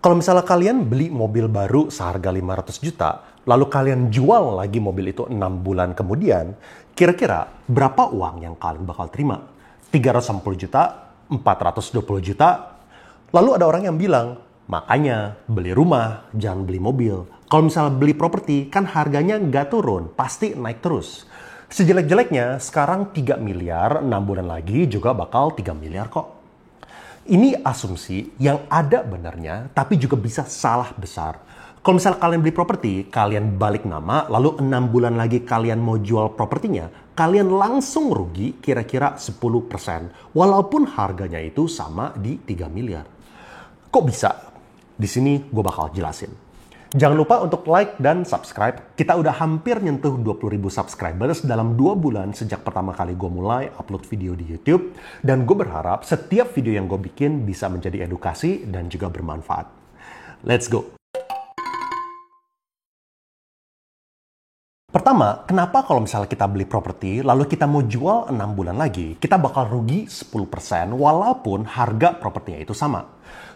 Kalau misalnya kalian beli mobil baru seharga 500 juta, lalu kalian jual lagi mobil itu 6 bulan kemudian, kira-kira berapa uang yang kalian bakal terima? 360 juta? 420 juta? Lalu ada orang yang bilang, makanya beli rumah, jangan beli mobil. Kalau misalnya beli properti, kan harganya nggak turun, pasti naik terus. Sejelek-jeleknya, sekarang 3 miliar, 6 bulan lagi juga bakal 3 miliar kok. Ini asumsi yang ada benarnya, tapi juga bisa salah besar. Kalau misalnya kalian beli properti, kalian balik nama, lalu 6 bulan lagi kalian mau jual propertinya, kalian langsung rugi kira-kira 10%, walaupun harganya itu sama di 3 miliar. Kok bisa? Di sini gue bakal jelasin. Jangan lupa untuk like dan subscribe. Kita udah hampir nyentuh 20.000 subscribers dalam 2 bulan sejak pertama kali gue mulai upload video di YouTube. Dan gue berharap setiap video yang gue bikin bisa menjadi edukasi dan juga bermanfaat. Let's go! Pertama, kenapa kalau misalnya kita beli properti, lalu kita mau jual 6 bulan lagi, kita bakal rugi 10% walaupun harga propertinya itu sama.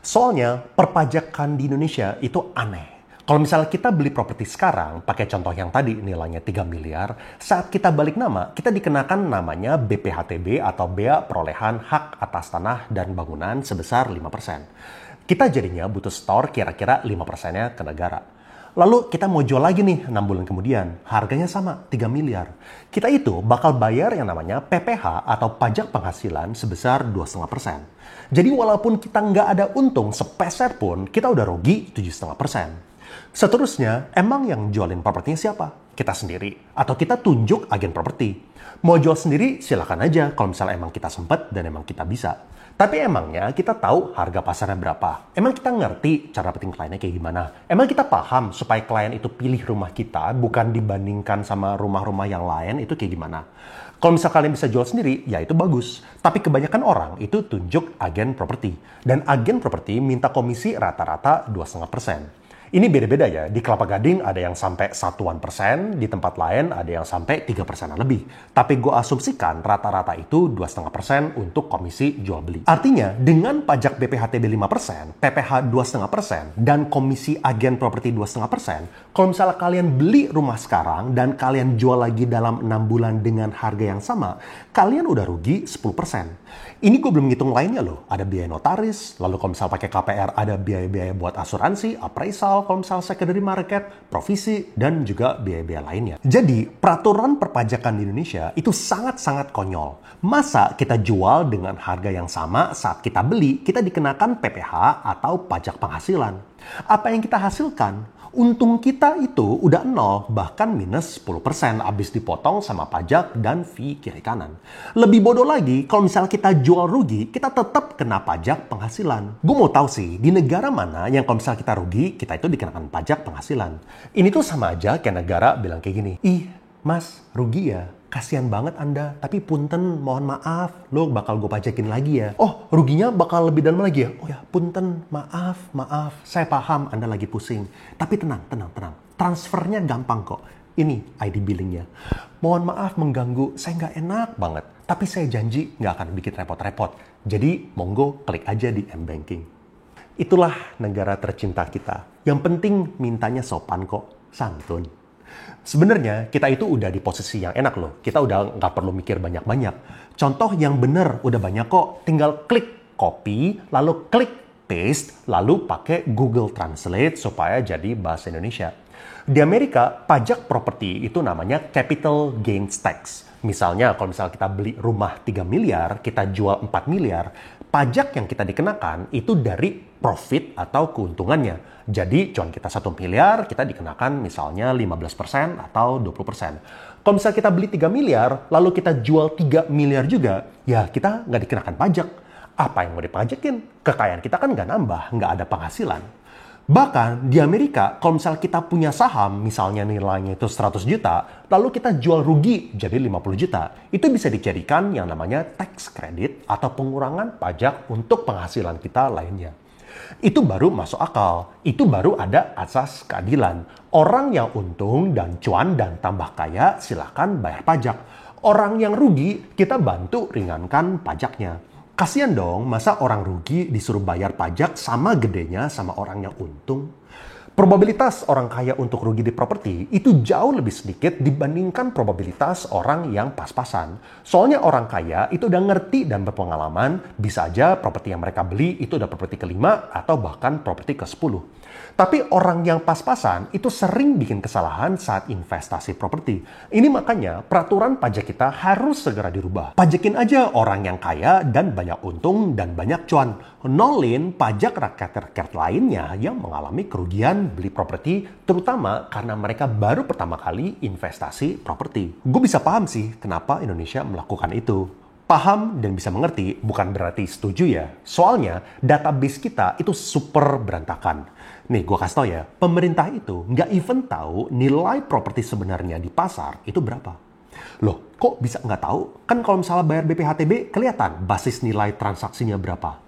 Soalnya, perpajakan di Indonesia itu aneh. Kalau misalnya kita beli properti sekarang, pakai contoh yang tadi nilainya 3 miliar, saat kita balik nama, kita dikenakan namanya BPHTB atau Bea Perolehan Hak Atas Tanah dan Bangunan sebesar 5%. Kita jadinya butuh store kira-kira 5%-nya ke negara. Lalu kita mau jual lagi nih 6 bulan kemudian, harganya sama 3 miliar. Kita itu bakal bayar yang namanya PPH atau pajak penghasilan sebesar 2,5%. Jadi walaupun kita nggak ada untung sepeser pun, kita udah rugi 7,5%. Seterusnya, emang yang jualin propertinya siapa? Kita sendiri. Atau kita tunjuk agen properti. Mau jual sendiri, silakan aja kalau misalnya emang kita sempet dan emang kita bisa. Tapi emangnya kita tahu harga pasarnya berapa? Emang kita ngerti cara dapetin kliennya kayak gimana? Emang kita paham supaya klien itu pilih rumah kita bukan dibandingkan sama rumah-rumah yang lain itu kayak gimana? Kalau misalnya kalian bisa jual sendiri, ya itu bagus. Tapi kebanyakan orang itu tunjuk agen properti. Dan agen properti minta komisi rata-rata 2,5%. Ini beda-beda ya, di Kelapa Gading ada yang sampai 1%, di tempat lain ada yang sampai 3% lebih. Tapi gue asumsikan rata-rata itu 2,5% untuk komisi jual beli. Artinya, dengan pajak BPHTB 5%, PPH 2,5%, dan komisi agen properti 2,5%, kalau misalnya kalian beli rumah sekarang dan kalian jual lagi dalam 6 bulan dengan harga yang sama, kalian udah rugi 10%. Ini gue belum ngitung lainnya loh. Ada biaya notaris, lalu kalau misalnya pakai KPR ada biaya-biaya buat asuransi, appraisal, kalau misalnya secondary market, provisi, dan juga biaya-biaya lainnya. Jadi, peraturan perpajakan di Indonesia itu sangat-sangat konyol. Masa kita jual dengan harga yang sama saat kita beli, kita dikenakan PPH atau pajak penghasilan. Apa yang kita hasilkan? Untung kita itu udah 0, bahkan minus 10% abis dipotong sama pajak dan fee kiri kanan. Lebih bodoh lagi, kalau misalnya kita jual rugi, kita tetap kena pajak penghasilan. Gue mau tahu sih, di negara mana yang kalau misalnya kita rugi, kita itu dikenakan pajak penghasilan. Ini tuh sama aja kayak negara bilang kayak gini, ih mas, rugi ya? Kasian banget Anda, tapi punten, mohon maaf, lo bakal gue pajakin lagi ya. Oh, ruginya bakal lebih dalam lagi ya? Oh ya, punten, maaf, saya paham Anda lagi pusing. Tapi tenang. Transfernya gampang kok. Ini ID billingnya. Mohon maaf mengganggu, saya nggak enak banget. Tapi saya janji nggak akan bikin repot-repot. Jadi, monggo klik aja di M-Banking. Itulah negara tercinta kita. Yang penting mintanya sopan kok, santun. Sebenarnya kita itu udah di posisi yang enak loh. Kita udah nggak perlu mikir banyak-banyak. Contoh yang bener udah banyak kok. Tinggal klik copy, lalu klik paste, lalu pakai Google Translate supaya jadi bahasa Indonesia. Di Amerika, pajak properti itu namanya capital gains tax. Misalnya, kalau misalnya kita beli rumah 3 miliar, kita jual 4 miliar, pajak yang kita dikenakan itu dari profit atau keuntungannya. Jadi, cuan kita 1 miliar, kita dikenakan misalnya 15% atau 20%. Kalau misalnya kita beli 3 miliar, lalu kita jual 3 miliar juga, ya kita nggak dikenakan pajak. Apa yang mau dipajakin? Kekayaan kita kan nggak nambah, nggak ada penghasilan. Bahkan di Amerika, kalau misalnya kita punya saham, misalnya nilainya itu 100 juta, lalu kita jual rugi jadi 50 juta, itu bisa dijadikan yang namanya tax credit atau pengurangan pajak untuk penghasilan kita lainnya. Itu baru masuk akal, itu baru ada asas keadilan. Orang yang untung dan cuan dan tambah kaya silahkan bayar pajak. Orang yang rugi, kita bantu ringankan pajaknya. Kasian dong, masa orang rugi disuruh bayar pajak sama gedenya sama orang yang untung? Probabilitas orang kaya untuk rugi di properti itu jauh lebih sedikit dibandingkan probabilitas orang yang pas-pasan. Soalnya orang kaya itu udah ngerti dan berpengalaman, bisa aja properti yang mereka beli itu udah properti kelima atau bahkan properti ke-10. Tapi orang yang pas-pasan itu sering bikin kesalahan saat investasi properti. Ini makanya peraturan pajak kita harus segera dirubah. Pajakin aja orang yang kaya dan banyak untung dan banyak cuan. Nolin pajak rakyat-rakyat lainnya yang mengalami kerugian beli properti, terutama karena mereka baru pertama kali investasi properti. Gue bisa paham sih kenapa Indonesia melakukan itu. Paham dan bisa mengerti bukan berarti setuju ya. Soalnya database kita itu super berantakan. Nih gue kasih tau ya, pemerintah itu nggak even tahu nilai properti sebenarnya di pasar itu berapa. Loh, kok bisa nggak tahu? Kan kalau misalnya bayar BPHTB kelihatan basis nilai transaksinya berapa.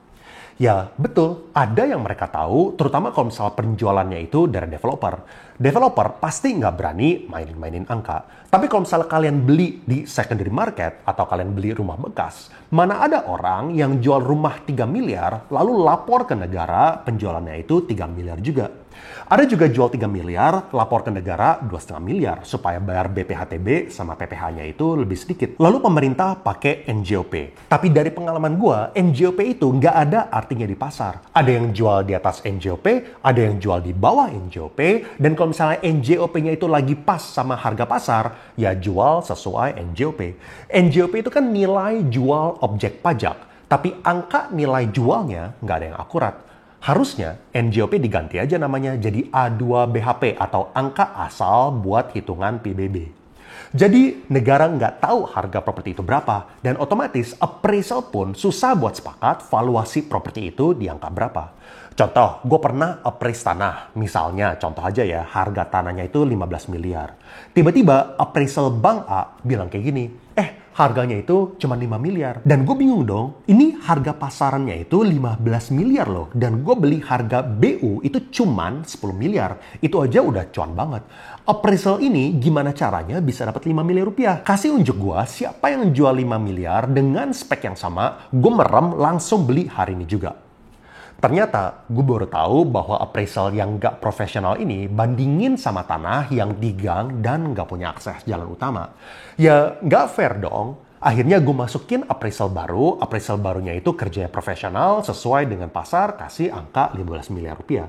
Ya betul, ada yang mereka tahu, terutama kalau misalnya penjualannya itu dari developer. Developer pasti nggak berani mainin angka. Tapi kalau misalnya kalian beli di secondary market atau kalian beli rumah bekas, mana ada orang yang jual rumah 3 miliar lalu lapor ke negara penjualannya itu 3 miliar juga. Ada juga jual 3 miliar, lapor ke negara 2,5 miliar supaya bayar BPHTB sama PPh-nya itu lebih sedikit. Lalu pemerintah pakai NJOP. Tapi dari pengalaman gue, NJOP itu nggak ada artinya di pasar. Ada yang jual di atas NJOP, ada yang jual di bawah NJOP, dan kalau misalnya NJOP-nya itu lagi pas sama harga pasar, ya jual sesuai NJOP. NJOP itu kan nilai jual objek pajak, tapi angka nilai jualnya nggak ada yang akurat. Harusnya NJOP diganti aja namanya jadi A2BHP atau angka asal buat hitungan PBB. Jadi negara nggak tahu harga properti itu berapa dan otomatis appraisal pun susah buat sepakat valuasi properti itu di angka berapa. Contoh, gue pernah appraise tanah. Misalnya, contoh aja ya, harga tanahnya itu 15 miliar. Tiba-tiba appraisal Bank A bilang kayak gini, harganya itu cuma 5 miliar. Dan gue bingung dong, ini harga pasarannya itu 15 miliar loh. Dan gue beli harga BU itu cuma 10 miliar. Itu aja udah cuan banget. Appraisal ini gimana caranya bisa dapat 5 miliar rupiah? Kasih unjuk gue siapa yang jual 5 miliar dengan spek yang sama, gue merem langsung beli hari ini juga. Ternyata gue baru tahu bahwa appraisal yang nggak profesional ini bandingin sama tanah yang digang dan nggak punya akses jalan utama. Ya nggak fair dong. Akhirnya gue masukin appraisal barunya itu kerjanya profesional sesuai dengan pasar kasih angka 15 miliar rupiah.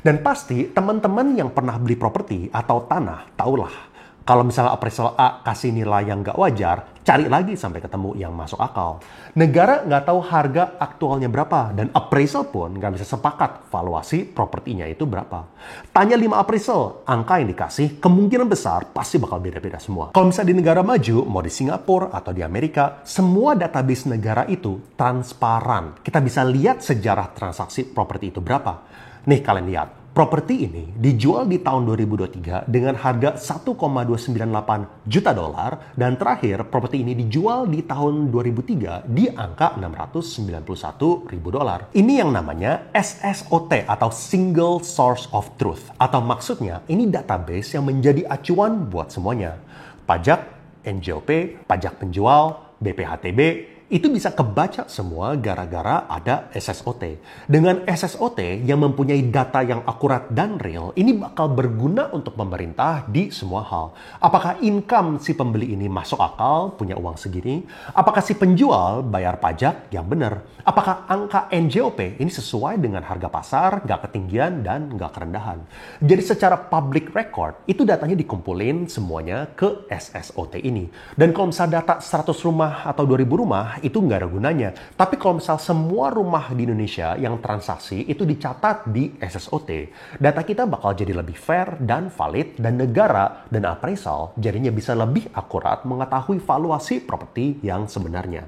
Dan pasti teman-teman yang pernah beli properti atau tanah tahulah. Kalau misalnya appraisal A kasih nilai yang nggak wajar, cari lagi sampai ketemu yang masuk akal. Negara nggak tahu harga aktualnya berapa, dan appraisal pun nggak bisa sepakat valuasi propertinya itu berapa. Tanya 5 appraisal, angka yang dikasih kemungkinan besar pasti bakal beda-beda semua. Kalau misalnya di negara maju, mau di Singapura atau di Amerika, semua database negara itu transparan. Kita bisa lihat sejarah transaksi properti itu berapa. Nih kalian lihat. Properti ini dijual di tahun 2023 dengan harga 1,298 juta dolar dan terakhir properti ini dijual di tahun 2003 di angka 691 ribu dolar. Ini yang namanya SSOT atau Single Source of Truth atau maksudnya ini database yang menjadi acuan buat semuanya. Pajak, NJOP, pajak penjual, BPHTB, itu bisa kebaca semua gara-gara ada SSOT. Dengan SSOT yang mempunyai data yang akurat dan real, ini bakal berguna untuk pemerintah di semua hal. Apakah income si pembeli ini masuk akal, punya uang segini? Apakah si penjual bayar pajak yang benar? Apakah angka NJOP ini sesuai dengan harga pasar, nggak ketinggian, dan nggak kerendahan? Jadi secara public record, itu datanya dikumpulin semuanya ke SSOT ini. Dan kalau misalnya data 100 rumah atau 2000 rumah, itu nggak ada gunanya. Tapi kalau misal semua rumah di Indonesia yang transaksi itu dicatat di SSOT, data kita bakal jadi lebih fair dan valid dan negara dan appraisal jadinya bisa lebih akurat mengetahui valuasi properti yang sebenarnya.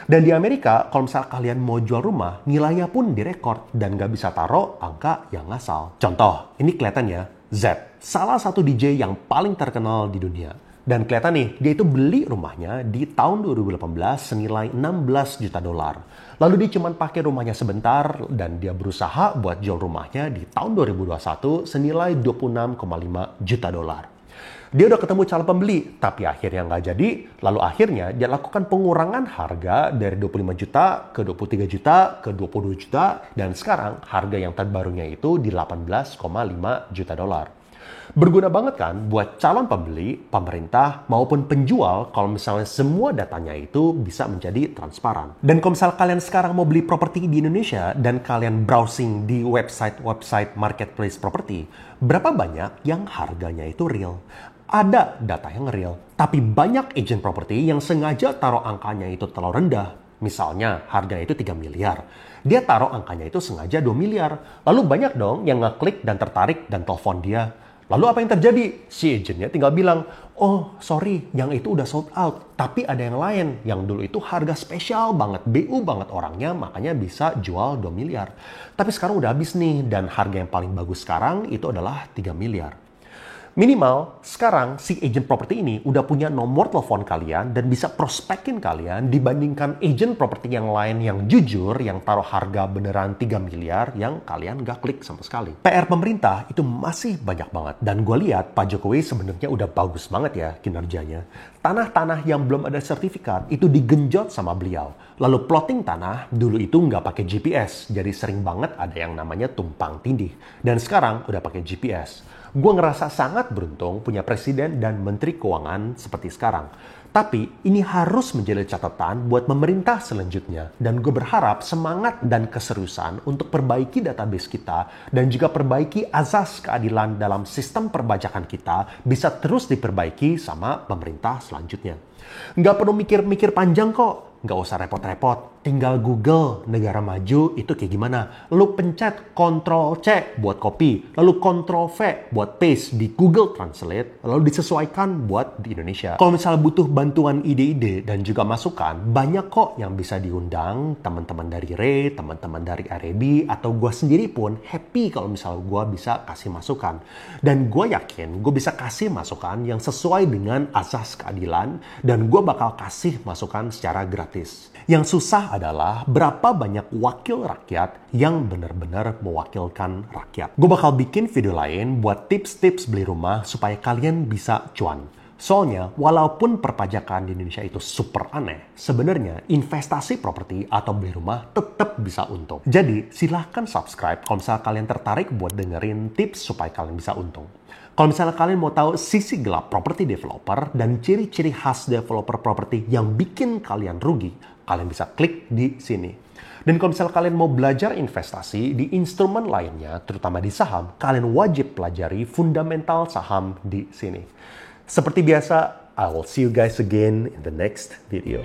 Dan di Amerika, kalau misal kalian mau jual rumah, nilainya pun direkord dan nggak bisa taruh angka yang ngasal. Contoh, ini kelihatan ya, Z, salah satu DJ yang paling terkenal di dunia. Dan kelihatan nih, dia itu beli rumahnya di tahun 2018 senilai 16 juta dolar. Lalu dia cuma pakai rumahnya sebentar dan dia berusaha buat jual rumahnya di tahun 2021 senilai 26,5 juta dolar. Dia udah ketemu calon pembeli, tapi akhirnya nggak jadi. Lalu akhirnya dia lakukan pengurangan harga dari 25 juta ke 23 juta ke 22 juta. Dan sekarang harga yang terbarunya itu di 18,5 juta dolar. Berguna banget kan buat calon pembeli, pemerintah, maupun penjual kalau misalnya semua datanya itu bisa menjadi transparan. Dan kalau misalnya kalian sekarang mau beli properti di Indonesia dan kalian browsing di website marketplace properti, berapa banyak yang harganya itu real? Ada data yang real, tapi banyak agent properti yang sengaja taruh angkanya itu terlalu rendah. Misalnya harganya itu 3 miliar. Dia taruh angkanya itu sengaja 2 miliar. Lalu banyak dong yang ngeklik dan tertarik dan telepon dia. Lalu apa yang terjadi? Si agentnya tinggal bilang, oh sorry, yang itu udah sold out. Tapi ada yang lain, yang dulu itu harga spesial banget, BU banget orangnya, makanya bisa jual 2 miliar. Tapi sekarang udah habis nih, dan harga yang paling bagus sekarang itu adalah 3 miliar. Minimal, sekarang si agent properti ini udah punya nomor telepon kalian dan bisa prospekin kalian dibandingkan agent properti yang lain yang jujur, yang taruh harga beneran 3 miliar yang kalian gak klik sama sekali. PR pemerintah itu masih banyak banget. Dan gue lihat Pak Jokowi sebenarnya udah bagus banget ya kinerjanya. Tanah-tanah yang belum ada sertifikat itu digenjot sama beliau. Lalu plotting tanah dulu itu nggak pakai GPS, jadi sering banget ada yang namanya tumpang tindih. Dan sekarang udah pakai GPS. Gue ngerasa sangat beruntung punya presiden dan menteri keuangan seperti sekarang. Tapi ini harus menjadi catatan buat pemerintah selanjutnya. Dan gue berharap semangat dan keseriusan untuk perbaiki database kita dan juga perbaiki azas keadilan dalam sistem perpajakan kita bisa terus diperbaiki sama pemerintah selanjutnya. Nggak perlu mikir-mikir panjang kok. Nggak usah repot-repot. Tinggal Google negara maju itu kayak gimana. Lalu pencet Ctrl+C buat copy. Lalu Ctrl+V buat paste di Google Translate. Lalu disesuaikan buat di Indonesia. Kalau misalnya butuh bantuan ide-ide dan juga masukan, banyak kok yang bisa diundang. Teman-teman dari Ray, teman-teman dari RAB, atau gue sendiri pun happy kalau misalnya gue bisa kasih masukan. Dan gue yakin gue bisa kasih masukan yang sesuai dengan asas keadilan. Dan gue bakal kasih masukan secara gratis. Yang susah adalah berapa banyak wakil rakyat yang benar-benar mewakilkan rakyat. Gue bakal bikin video lain buat tips-tips beli rumah supaya kalian bisa cuan. Soalnya, walaupun perpajakan di Indonesia itu super aneh, sebenarnya investasi properti atau beli rumah tetap bisa untung. Jadi, silahkan subscribe kalau misalnya kalian tertarik buat dengerin tips supaya kalian bisa untung. Kalau misalnya kalian mau tahu sisi gelap properti developer dan ciri-ciri khas developer properti yang bikin kalian rugi, kalian bisa klik di sini. Dan kalau misalnya kalian mau belajar investasi di instrumen lainnya, terutama di saham, kalian wajib pelajari fundamental saham di sini. Seperti biasa, I will see you guys again in the next video.